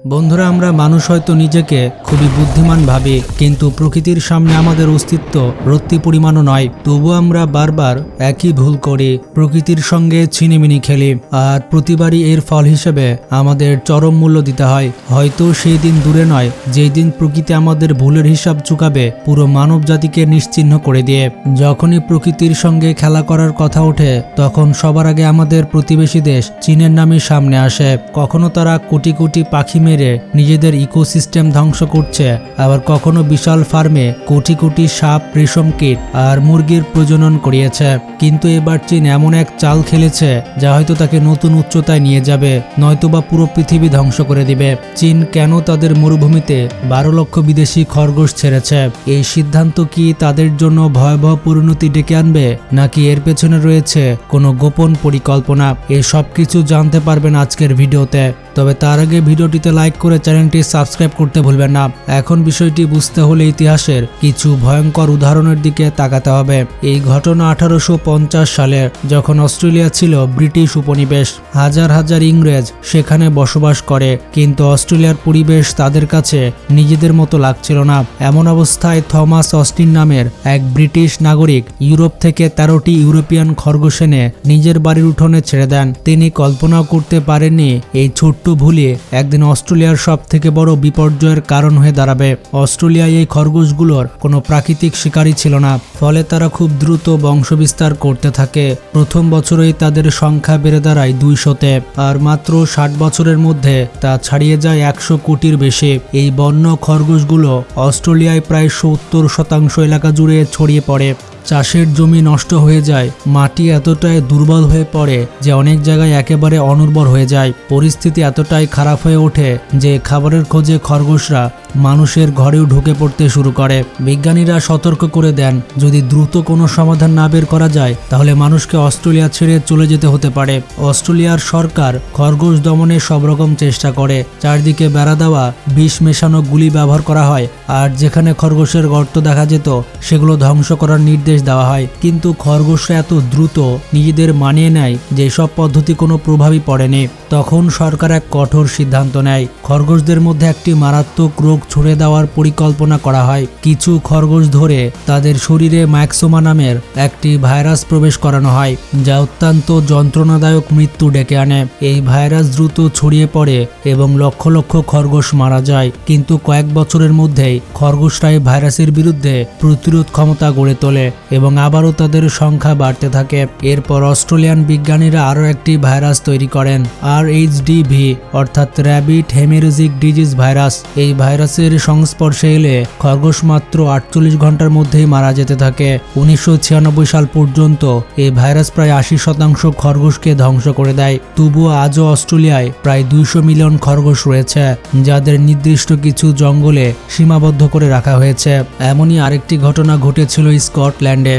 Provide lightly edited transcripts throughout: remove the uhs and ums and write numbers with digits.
বন্ধুরা, আমরা মানুষ হয়তো নিজেকে খুবই বুদ্ধিমান ভাবি, কিন্তু প্রকৃতির সামনে আমাদের অস্তিত্ব রত্তি পরিমাণও নয়। তবু আমরা বারবার একই ভুল করি, প্রকৃতির সঙ্গে ছিনিমিনি খেলি, আর প্রতিবারই এর ফল হিসেবে আমাদের চরম মূল্য দিতে হয়। হয়তো সেই দিন দূরে নয় যেই দিন প্রকৃতি আমাদের ভুলের হিসাব চুকাবে, পুরো মানব জাতিকে নিশ্চিহ্ন করে দিয়ে। যখনই প্রকৃতির সঙ্গে খেলা করার কথা ওঠে, তখন সবার আগে আমাদের প্রতিবেশী দেশ চীনের নামই সামনে আসে। কখনো তারা কোটি কোটি পাখি মেরে নিজেদের ইকোসিস্টেম ধ্বংস করছে, আবার কখনো বিশাল ফার্মে কোটি কোটি সাপ, রেশম কীট আর মুরগির প্রজনন করিয়েছে। কিন্তু এবার চীন এমন এক চাল খেলেছে যা হয়তো তাকে নতুন উচ্চতায় নিয়ে যাবে, নয়তোবা পুরো পৃথিবী ধ্বংস করে দিবে। চীন কেন তাদের মরুভূমিতে 12 লক্ষ বিদেশি খরগোশ ছেড়েছে? এই সিদ্ধান্ত কি তাদের জন্য ভয়াবহ পরিণতি ডেকে আনবে, নাকি এর পেছনে রয়েছে কোনো গোপন পরিকল্পনা? এই সব কিছু জানতে পারবেন আজকের ভিডিওতে। তবে তার আগে ভিডিওটিতে লাইক করে চ্যানেলটি সাবস্ক্রাইব করতে ভুলবেন না। এখন বিষয়টি বুঝতে হলে ইতিহাসের কিছু ভয়ঙ্কর উদাহরণের দিকে তাকাতে হবে। এই ঘটনা 1850 সালে, যখন অস্ট্রেলিয়া ছিল ব্রিটিশ উপনিবেশ। হাজার হাজার ইংরেজ সেখানে বসবাস করে, কিন্তু অস্ট্রেলিয়ার পরিবেশ তাদের কাছে নিজেদের মতো লাগছিল না। এমন অবস্থায় থমাস অস্টিন নামের এক ব্রিটিশ নাগরিক ইউরোপ থেকে 13টি ইউরোপিয়ান খরগোশ এনে নিজের বাড়ির উঠোনে ছেড়ে দেন। তিনি কল্পনাও করতে পারেননি এই ছোট্ট ভুলে একদিন অস্ট্রেলিয়ার সব থেকে বড় বিপর্যয়ের কারণ হয়ে দাঁড়াবে। অস্ট্রেলিয়ায় এই খরগোশগুলোর কোনো প্রাকৃতিক শিকারী ছিল না, ফলে তারা খুব দ্রুত বংশবিস্তার করতে থাকে। প্রথম বছরেই তাদের সংখ্যা বেড়ে দাঁড়ায় 200-তে, আর মাত্র 60 বছরের মধ্যে তা ছাড়িয়ে যায় 100 কোটির বেশি। এই বন্য খরগোশগুলো অস্ট্রেলিয়ায় প্রায় 70% এলাকা জুড়ে ছড়িয়ে পড়ে। চাষের জমি নষ্ট হয়ে যায়, মাটি এতটাই দুর্বল হয়ে পড়ে যে অনেক জায়গায় একেবারে অনুর্বর হয়ে যায়। পরিস্থিতি এতটাই খারাপ হয়ে ওঠে যে খাবারের খোঁজে খরগোশরা মানুষের ঘরেও ঢুকে পড়তে শুরু করে। বিজ্ঞানীরা সতর্ক করে দেন, যদি দ্রুত কোনো সমাধান না বের করা যায় তাহলে মানুষকে অস্ট্রেলিয়া ছেড়ে চলে যেতে হতে পারে। অস্ট্রেলিয়ার সরকার খরগোশ দমনের সব রকম চেষ্টা করে। চারদিকে বেড়া দেওয়া, বিষ মেশানো গুলি ব্যবহার করা হয়, আর যেখানে খরগোশের গর্ত দেখা যেত সেগুলো ধ্বংস করার নির্দেশ দেওয়া হয়। কিন্তু খরগোশরা এত দ্রুত নিজেদের মানিয়ে নেয় যে সব পদ্ধতি কোনো প্রভাবই পড়েনি। তখন সরকার এক কঠোর সিদ্ধান্ত নেয়, খরগোশদের মধ্যে একটি মারাত্মক রোগ ছড়ে দেওয়ার পরিকল্পনা করা হয়। কিছু খরগোশ ধরে তাদের শরীরে ম্যাক্সোমা নামের একটি ভাইরাস প্রবেশ করানো হয়, যা অত্যন্ত যন্ত্রণাদায়ক মৃত্যু ডেকে আনে। এই ভাইরাস দ্রুত ছড়িয়ে পড়ে এবং লক্ষ লক্ষ খরগোশ মারা যায়। কিন্তু কয়েক বছরের মধ্যেই খরগোশরা এই ভাইরাসের বিরুদ্ধে প্রতিরোধ ক্ষমতা গড়ে তোলে এবং আবারও তাদের সংখ্যা বাড়তে থাকে। এরপর অস্ট্রেলিয়ান বিজ্ঞানীরা আরও একটি ভাইরাস তৈরি করেন, RHDV অর্থাৎ র্যাবিট হেমোরেজিক ডিজিজ ভাইরাস। এই ভাইরাসের সংস্পর্শে এলে খরগোশ মাত্র 48 ঘন্টার মধ্যেই মারা যেতে থাকে। 1996 সাল পর্যন্ত এই ভাইরাস প্রায় 80% খরগোশকে ধ্বংস করে দেয়। তবুও আজও অস্ট্রেলিয়ায় প্রায় 200 মিলিয়ন খরগোশ রয়েছে, যাদের নির্দিষ্ট কিছু জঙ্গলে সীমাবদ্ধ করে রাখা হয়েছে। এমনই আরেকটি ঘটনা ঘটেছিল স্কটল্যান্ডে,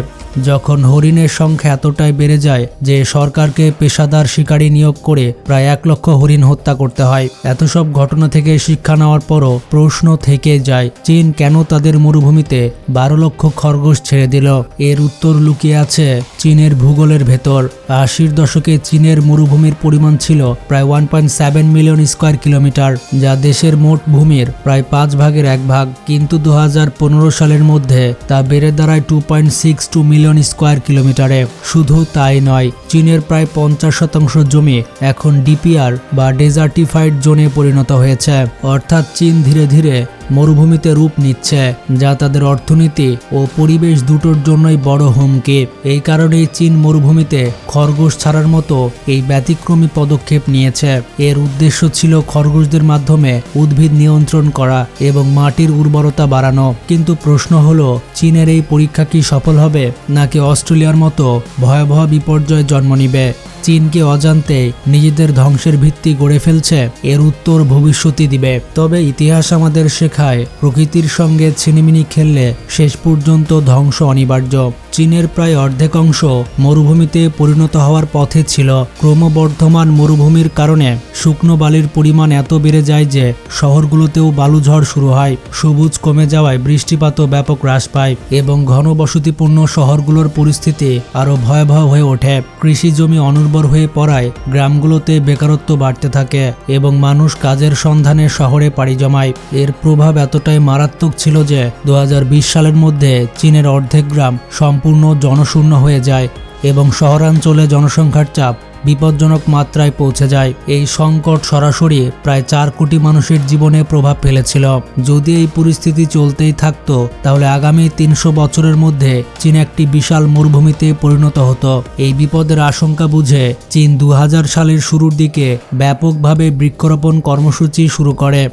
যখন হরিণের সংখ্যা এতটাই বেড়ে যায় যে সরকারকে পেশাদার শিকারী নিয়োগ করে প্রায় 1 লক্ষ হরিণ হত্যা করতে হয়। এত সব ঘটনা থেকে শিক্ষা নেওয়ার পরও প্রশ্ন থেকে যায়, চীন কেন তাদের মরুভূমিতে 12 লক্ষ খরগোশ ছেড়ে দিল? এর উত্তর লুকিয়ে আছে চীনের ভূগোলের ভেতর। 80-র দশকে চীনের মরুভূমির পরিমাণ ছিল প্রায় 1.7 মিলিয়ন স্কোয়ার কিলোমিটার, যা দেশের মোট ভূমির প্রায় 5 ভাগের 1 ভাগ। কিন্তু 2015 সালের মধ্যে তা বেড়ে দাঁড়ায় 2.62 মিলিয়ন স্কোয়ার কিলোমিটারে। শুধু তাই নয়, চীনের প্রায় 50% জমি এখন ডিপিআর বা ডেজার্টিফাইড জোনে পরিণত হয়েছে। অর্থাৎ চীন ধীরে ধীরে মরুভূমিতে রূপ নিচ্ছে, যা তাদের অর্থনীতি ও পরিবেশ দুটোর জন্যই বড় হুমকি। এই কারণেই চীন মরুভূমিতে খরগোশ ছাড়ার মতো এই ব্যতিক্রমী পদক্ষেপ নিয়েছে। এর উদ্দেশ্য ছিল খরগোশদের মাধ্যমে উদ্ভিদ নিয়ন্ত্রণ করা এবং মাটির উর্বরতা বাড়ানো। কিন্তু প্রশ্ন হলো, চীনের এই পরীক্ষা কি সফল হবে, নাকি অস্ট্রেলিয়ার মতো ভয়াবহ বিপর্যয় জন্ম নিবে? চীনকে অজান্তে নিজেদের ধ্বংসের ভিত্তি গড়ে ফেলছে? এর উত্তর ভবিষ্যতই দিবে। তবে ইতিহাস আমাদের শেখায়, প্রকৃতির সঙ্গে ছিনিমিনি খেললে শেষ পর্যন্ত ধ্বংস অনিবার্য। চীনের প্রায় অর্ধেক অংশ মরুভূমিতে পরিণত হওয়ার পথে ছিল। ক্রমবর্ধমান মরুভূমির কারণে শুকনো বালির পরিমাণ এত বেড়ে যায় যে শহরগুলোতেও বালুঝড় শুরু হয়। সবুজ কমে যাওয়ায় বৃষ্টিপাতও ব্যাপক হ্রাস পায় এবং ঘনবসতিপূর্ণ শহরগুলোর পরিস্থিতি আরও ভয়াবহ হয়ে ওঠে। কৃষি জমি অনুর্বর হয়ে পড়ায় গ্রামগুলোতে বেকারত্ব বাড়তে থাকে এবং মানুষ কাজের সন্ধানে শহরে পাড়ি জমায়। এর প্রভাব এতটাই মারাত্মক ছিল যে 2020 সালের মধ্যে চীনের অর্ধেক গ্রাম সম্পূর্ণ জনশূন্য হয়ে যায় এবং শহরাঞ্চলে জনসংখ্যার চাপ বিপজ্জনক মাত্রায় পৌঁছে যায়। এই সংকট সরাসরি প্রায় 4 কোটি মানুষের জীবনে প্রভাব ফেলেছিল। যদি এই পরিস্থিতি চলতেই থাকতো তাহলে আগামী 300 বছরের মধ্যে চীন একটি বিশাল মরুভূমিতে পরিণত হতো। এই বিপদের আশঙ্কা বুঝে চীন 2000 সালের শুরুর দিকে ব্যাপকভাবে বৃক্ষরোপণ কর্মসূচি শুরু করে।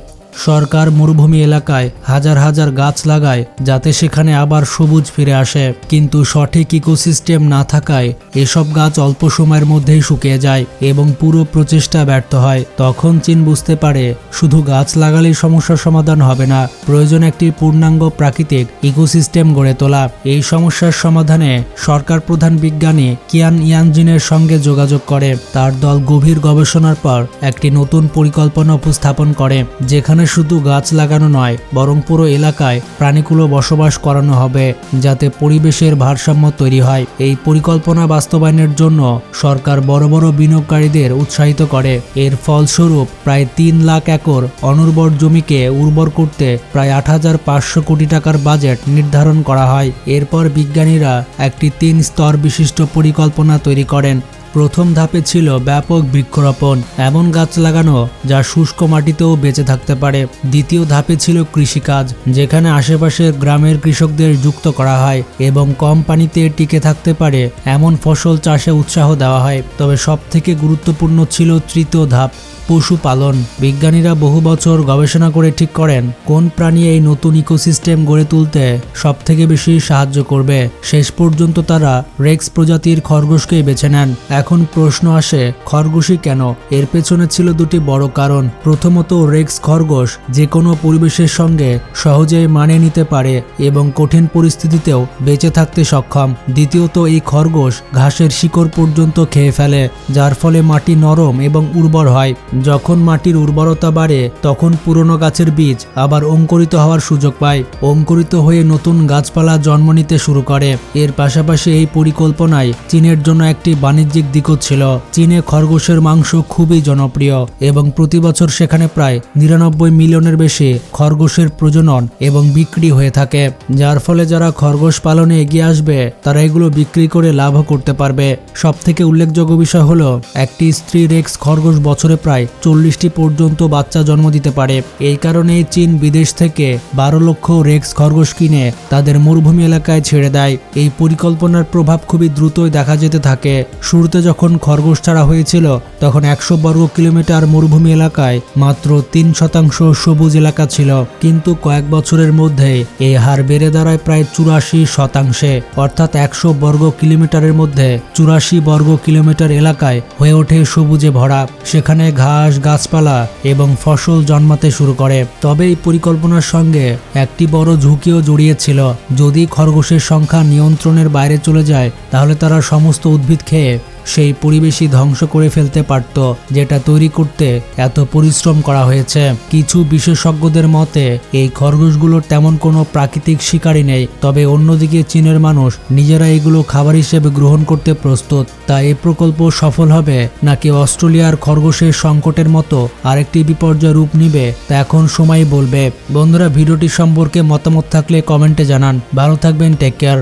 সরকার মরুভূমি এলাকায় হাজার হাজার গাছ লাগায় যাতে সেখানে আবার সবুজ ফিরে আসে, কিন্তু সঠিক ইকোসিস্টেম না থাকায় এসব গাছ অল্প সময়ের মধ্যেই শুকিয়ে যায় এবং পুরো প্রচেষ্টা ব্যর্থ হয়। তখন চীন বুঝতে পারে শুধু গাছ লাগালেই সমস্যার সমাধান হবে না, প্রয়োজন একটি পূর্ণাঙ্গ প্রাকৃতিক ইকোসিস্টেম গড়ে তোলা। এই সমস্যার সমাধানে সরকার প্রধান বিজ্ঞানী কিয়ান ইয়ানজিনের সঙ্গে যোগাযোগ করে। তার দল গভীর গবেষণার পর একটি নতুন পরিকল্পনা উপস্থাপন করে, যেখানে শুধু গাছ লাগানো নয় বরং পুরো এলাকায় প্রাণীকুলো বসবাস করানো হবে যাতে পরিবেশের ভারসাম্য তৈরি হয়। এই পরিকল্পনা বাস্তবায়নের জন্য সরকার বড় বড় বিনিয়োগকারীদের উৎসাহিত করে। এর ফলস্বরূপ প্রায় 3 লাখ একর অনুর্বর জমিকে উর্বর করতে প্রায় 8,500 কোটি টাকার বাজেট নির্ধারণ করা হয়। এরপর বিজ্ঞানীরা একটি 3 স্তর বিশিষ্ট পরিকল্পনা তৈরি করেন। প্রথম ধাপে ছিল ব্যাপক বৃক্ষরোপণ, এমন গাছ লাগানো যা শুষ্ক মাটিতেও বেঁচে থাকতে পারে। দ্বিতীয় ধাপে ছিল কৃষিকাজ, যেখানে আশেপাশের গ্রামের কৃষকদের যুক্ত করা হয় এবং কম পানিতে টিকে থাকতে পারে এমন ফসল চাষে উৎসাহ দেওয়া হয়। তবে সবথেকে গুরুত্বপূর্ণ ছিল তৃতীয় ধাপ, পশুপালন। বিজ্ঞানীরা বহু বছর গবেষণা করে ঠিক করেন কোন প্রাণী এই নতুন ইকোসিস্টেম গড়ে তুলতে সবথেকে বেশি সাহায্য করবে। শেষ পর্যন্ত তারা রেক্স প্রজাতির খরগোশকে বেছে নেন। এখন প্রশ্ন আসে, খরগোশই কেন? এর পেছনে ছিল দুটি বড় কারণ। প্রথমত, রেক্স খরগোশ যে কোনো পরিবেশের সঙ্গে সহজেই মানিয়ে নিতে পারে এবং কঠিন পরিস্থিতিতেও বেঁচে থাকতে সক্ষম। দ্বিতীয়ত, এই খরগোশ ঘাসের শিকড় পর্যন্ত খেয়ে ফেলে, যার ফলে মাটি নরম এবং উর্বর হয়। যখন মাটির উর্বরতা বাড়ে তখন পুরনো গাছের বীজ আবার অঙ্কুরিত হওয়ার সুযোগ পায়। অঙ্কুরিত হয়ে নতুন গাছপালা জন্ম নিতে শুরু করে। এর পাশাপাশি এই পরিকল্পনায় চীনের জন্য একটি বাণিজ্যিক দিকও ছিল। চীনে খরগোশের মাংস খুবই জনপ্রিয় এবং প্রতি বছর সেখানে প্রায় 99 মিলিয়নের বেশি খরগোশের প্রজনন এবং বিক্রি হয়ে থাকে, যার ফলে যারা খরগোশ পালনে এগিয়ে আসবে তারা এগুলো বিক্রি করে লাভও করতে পারবে। সবথেকে উল্লেখযোগ্য বিষয় হলো একটি স্ত্রী রেক্স খরগোশ বছরে প্রায় 40টি পর্যন্ত বাচ্চা জন্ম দিতে পারে। এই কারণে চীন বিদেশ থেকে 12 লক্ষ রেক্স খরগোশ কিনে তাদের মরুভূমি এলাকায় ছেড়ে দেয়। এই পরিকল্পনার প্রভাব খুবই দ্রুতই দেখা যেতে থাকে। শুরুতে যখন খরগোশ ছাড়া হয়েছিল তখন 100 বর্গ কিলোমিটার মরুভূমি এলাকায় মাত্র 3% সবুজ এলাকা ছিল, কিন্তু কয়েক বছরের মধ্যে এই হার বেড়ে দাঁড়ায় প্রায় 84%। অর্থাৎ 100 বর্গ কিলোমিটারের মধ্যে 84 বর্গ কিলোমিটার এলাকায় হয়ে ওঠে সবুজে ভরা। সেখানে ঘাস, গাছপালা এবং ফসল জন্মাতে শুরু করে। তবে এই পরিকল্পনার সঙ্গে একটি বড় ঝুঁকিও জড়িয়েছিল। যদি খরগোশের সংখ্যা নিয়ন্ত্রণের বাইরে চলে যায় তাহলে তারা সমস্ত উদ্ভিদ খেয়ে সেই পরিবেশই ধ্বংস করে ফেলতে পারত যেটা তৈরি করতে এত পরিশ্রম করা হয়েছে। কিছু বিশেষজ্ঞদের মতে এই খরগোশগুলোর তেমন কোনো প্রাকৃতিক শিকারই নেই, তবে অন্যদিকে চীনের মানুষ নিজেরা এগুলো খাবার হিসেবে গ্রহণ করতে প্রস্তুত। তা এই প্রকল্প সফল হবে নাকি অস্ট্রেলিয়ার খরগোশের সংকটের মতো আরেকটি বিপর্যয় রূপ নিবে তা এখন সময় বলবে। বন্ধুরা, ভিডিওটি সম্পর্কে মতামত থাকলে কমেন্টে জানান। ভালো থাকবেন, টেক কেয়ার।